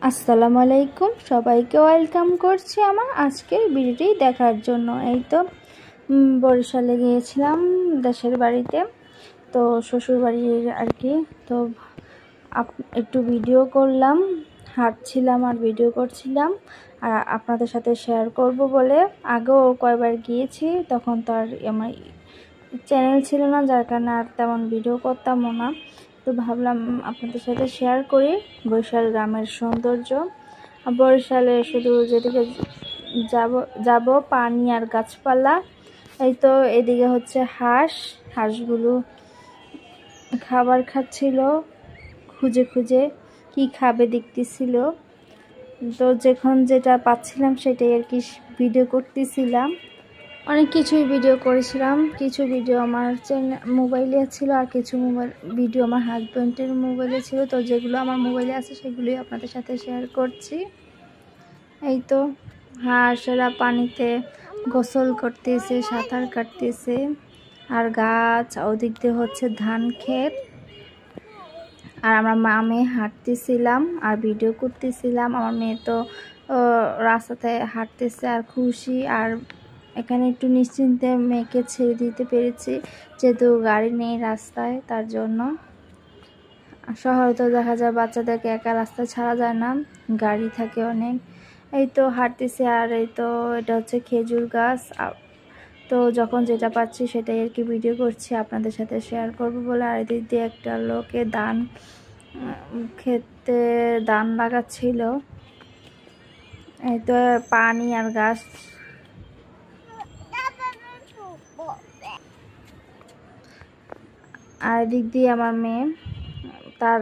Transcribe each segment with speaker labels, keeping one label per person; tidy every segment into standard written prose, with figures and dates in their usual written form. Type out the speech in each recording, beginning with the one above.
Speaker 1: আসসালামু আলাইকুম, সবাইকে ওয়েলকাম করছি আমার আজকের ভিডিওটি দেখার জন্য। এই তো বরিশালে গিয়েছিলাম দেশের বাড়িতে, তো শ্বশুর বাড়ির আর কি। তো একটু ভিডিও করলাম, হাঁটছিলাম আর ভিডিও করছিলাম আর আপনাদের সাথে শেয়ার করব বলে। আগেও কয়বার গিয়েছি, তখন তো আর আমার চ্যানেল ছিল না, যার কারণে আর তেমন ভিডিও করতামও না। তো ভাবলাম আপনাদের সাথে শেয়ার করি বরিশাল গ্রামের সৌন্দর্য। বরিশালে শুধু যেদিকে যাব পানি আর গাছপালা। এই তো এদিকে হচ্ছে হাঁসগুলো খাবার খাচ্ছিল, খুঁজে খুঁজে কি খাবে দেখতেছিল। তো যখন যেটা পাচ্ছিলাম সেটাই আর কি ভিডিও করতেছিলাম। অনেক কিছুই ভিডিও করেছিলাম, কিছু ভিডিও আমার মোবাইলে ছিল আর কিছু ভিডিও আমার হাজব্যান্ডের মোবাইলে ছিল। তো যেগুলো আমার মোবাইলে আছে সেগুলোই আপনাদের সাথে শেয়ার করছি। এই তো হাঁসেরা পানিতে গোসল করতেছে, সাঁতার কাটতেছে, আর গাছ ওদিক দিয়ে হচ্ছে ধান ক্ষেত। আর আমার মেয়ে হাঁটতেছিলাম আর ভিডিও করতেছিলাম। আমার মেয়ে তো রাস্তাতে হাঁটতেছে আর খুশি। আর এখানে একটু নিশ্চিন্তে মেয়েকে ছেড়ে দিতে পেরেছি, যেহেতু গাড়ি নেই রাস্তায়, তার জন্য। শহরে তো দেখা যায় বাচ্চাদেরকে একা রাস্তায় ছাড়া যায় না, গাড়ি থাকে অনেক। এই তো হাঁটতেছি আর এই তো এটা হচ্ছে খেজুর গাছ। তো যখন যেটা পাচ্ছি সেটাই আর কি ভিডিও করছি, আপনাদের সাথে শেয়ার করব বলে। আর এদিক দিয়ে একটা লোকে খেতে ধান লাগাচ্ছিল। এই তো পানি আর গাছ। আর এদিক দিয়ে আমার মেয়ে তার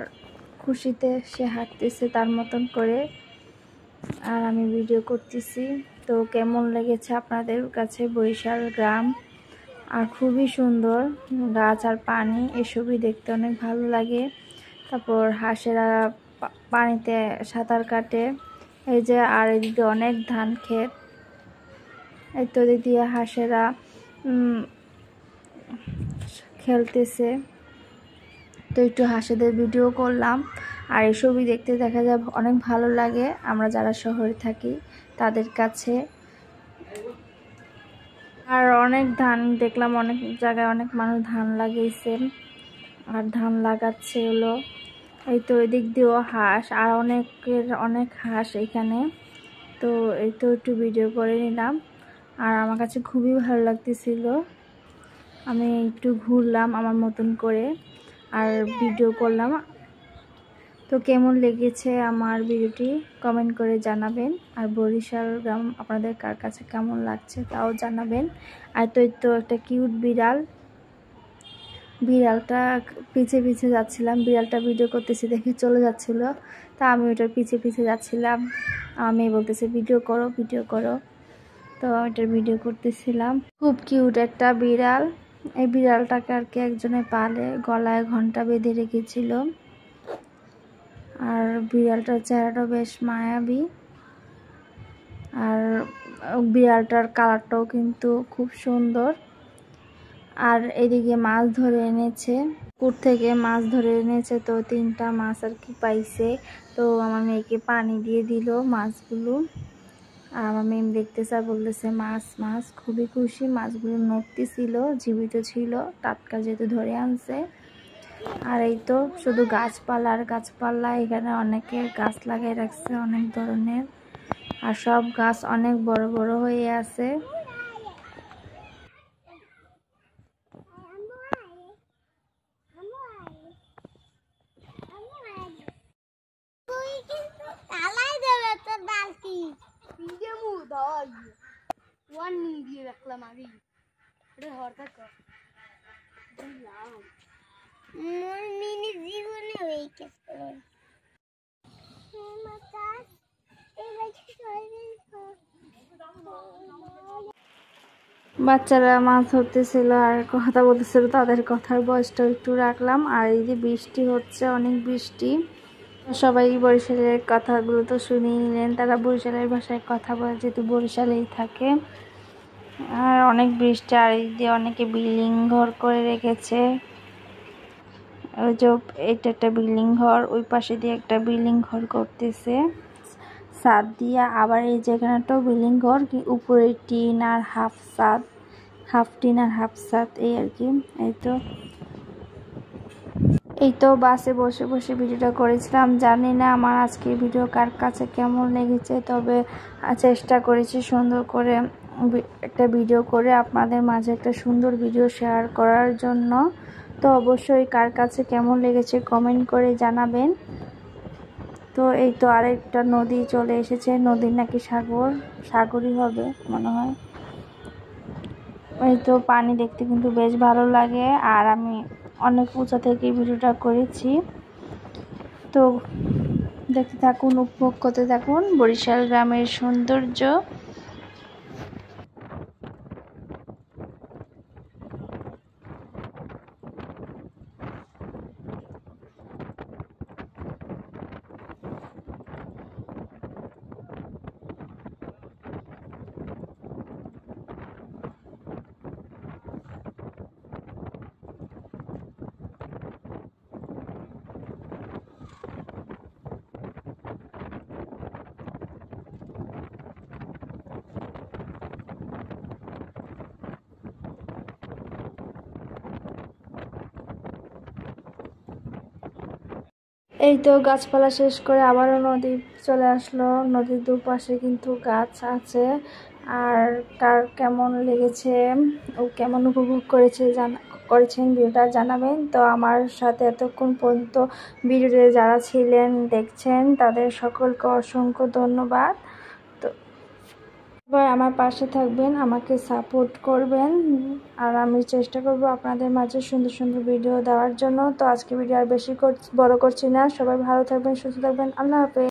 Speaker 1: খুশিতে সে হাঁটতেছে তার মতন করে, আর আমি ভিডিও করতেছি। তো কেমন লেগেছে আপনাদের কাছে বরিশাল গ্রাম? আর খুবই সুন্দর, গাছ আর পানি এসবই দেখতে অনেক ভালো লাগে। তারপর হাঁসেরা পানিতে সাঁতার কাটে, এই যে। আর এদিকে অনেক ধান ক্ষেত। এই তো এদিক দিয়ে হাঁসেরা খেলতেছে। তো একটু হাঁসেদের ভিডিও করলাম। আর এসবই দেখতে দেখা যায় অনেক ভালো লাগে আমরা যারা শহরে থাকি তাদের কাছে। আর অনেক ধান দেখলাম, অনেক জায়গায় অনেক মানুষ ধান লাগিয়েছে আর ধান লাগাচ্ছে হলো। এই তো এদিক দিয়েও হাঁস, আর অনেক হাঁস এখানে। তো এই তো একটু ভিডিও করে নিলাম আর আমার কাছে খুবই ভালো লাগতেছিল। আমি একটু ঘুরলাম আমার মতন করে আর ভিডিও করলাম। তো কেমন লেগেছে আমার ভিডিওটি কমেন্ট করে জানাবেন। আর বরিশাল গ্রাম আপনাদের কার কাছে কেমন লাগছে তাও জানাবেন। আর তো একটা কিউট বিড়ালটা পিছে পিছে যাচ্ছিলাম, বিড়ালটা ভিডিও করতেছি দেখে চলে যাচ্ছিল। তা আমি ওটার পিছে পিছে যাচ্ছিলাম। আমি বলতেছে ভিডিও করো। তো ওইটার ভিডিও করতেছিলাম। খুব কিউট একটা বিড়াল। এই বিড়ালটাকে আর কি একজনে পালে, গলায় ঘন্টা বেঁধে রেখেছিল। আর বিড়ালটার চেহারাটা বেশ মায়াবী, আর বিড়ালটার কালারটাও কিন্তু খুব সুন্দর। আর এদিকে মাছ ধরে এনেছে, পুকুর থেকে মাছ ধরে এনেছে। তো 3টা মাছ আর কি পাইছে। তো আমার মেয়েকে পানি দিয়ে দিল মাছগুলো। আর আমার মেয়ে দেখতেছে আর বলতেছে মাছ মাছ, খুবই খুশি। মাছগুলো নড়তেছিল, জীবিত ছিল, টাটকা যেহেতু ধরে আনছে। আর এই তো শুধু গাছপালা আর গাছপালা। এখানে অনেকে গাছ লাগিয়ে রাখছে অনেক ধরনের, আর সব গাছ অনেক বড় বড় হয়ে আছে। বাচ্চারা মাছ ধরতেছিল আর কথা বলতেছিল, তাদের কথার বয়সটা একটু রাখলাম। আর এই যে বৃষ্টি হচ্ছে, অনেক বৃষ্টি। সবাই বরিশালের কথাগুলো তো শুনেই নিলেন, তারা বরিশালের ভাষায় কথা বলে যেহেতু বরিশালেই থাকে। আর অনেক বৃষ্টি, আর এই যে অনেকে বিল্ডিং ঘর করে রেখেছে। ওই যে এটা একটা বিল্ডিং ঘর, ওই পাশে দিয়ে একটা বিল্ডিং ঘর করতেছে ছাদ দিয়া। আবার এই জায়গাটাও বিল্ডিং ঘর, কি উপরে টিন আর হাফ ছাদ, হাফ টিন আর হাফ ছাদ, এই আর কি। এই তো বাসে বসে বসে ভিডিওটা করেছিলাম। জানি না আমার আজকের ভিডিও কার কাছে কেমন লেগেছে, তবে চেষ্টা করেছি সুন্দর করে একটা ভিডিও করে আপনাদের মাঝে একটা সুন্দর ভিডিও শেয়ার করার জন্য। তো অবশ্যই কার কাছে কেমন লেগেছে কমেন্ট করে জানাবেন। তো এই তো আরেকটা নদী চলে এসেছে, নদীর নাকি সাগরই হবে মনে হয়। এই তো পানি দেখতে কিন্তু বেশ ভালো লাগে, আর আমি অনেক উঁচা থেকে ভিডিওটা করেছি। তো দেখতে থাকুন, উপভোগ করতে থাকুন বরিশাল গ্রামের সৌন্দর্য। এই তো গাছপালা শেষ করে আবারও নদী চলে আসলো। নদীর দুপাশে কিন্তু গাছ আছে। আর কার কেমন লেগেছে ও কেমন উপভোগ করেছেন ভিডিওটা জানাবেন। তো আমার সাথে এতক্ষণ পর্যন্ত ভিডিওতে যারা ছিলেন দেখছেন তাদের সকলকে অসংখ্য ধন্যবাদ। তো এবার আমার পাশে থাকবেন, আমাকে সাপোর্ট করবেন, আর আমি চেষ্টা করব আপনাদের মাঝে সুন্দর সুন্দর ভিডিও দেওয়ার জন্য। তো আজকে ভিডিও আর বেশি বড় করছি না। সবাই ভালো থাকবেন, সুস্থ থাকবেন। আল্লাহ হাফেজ।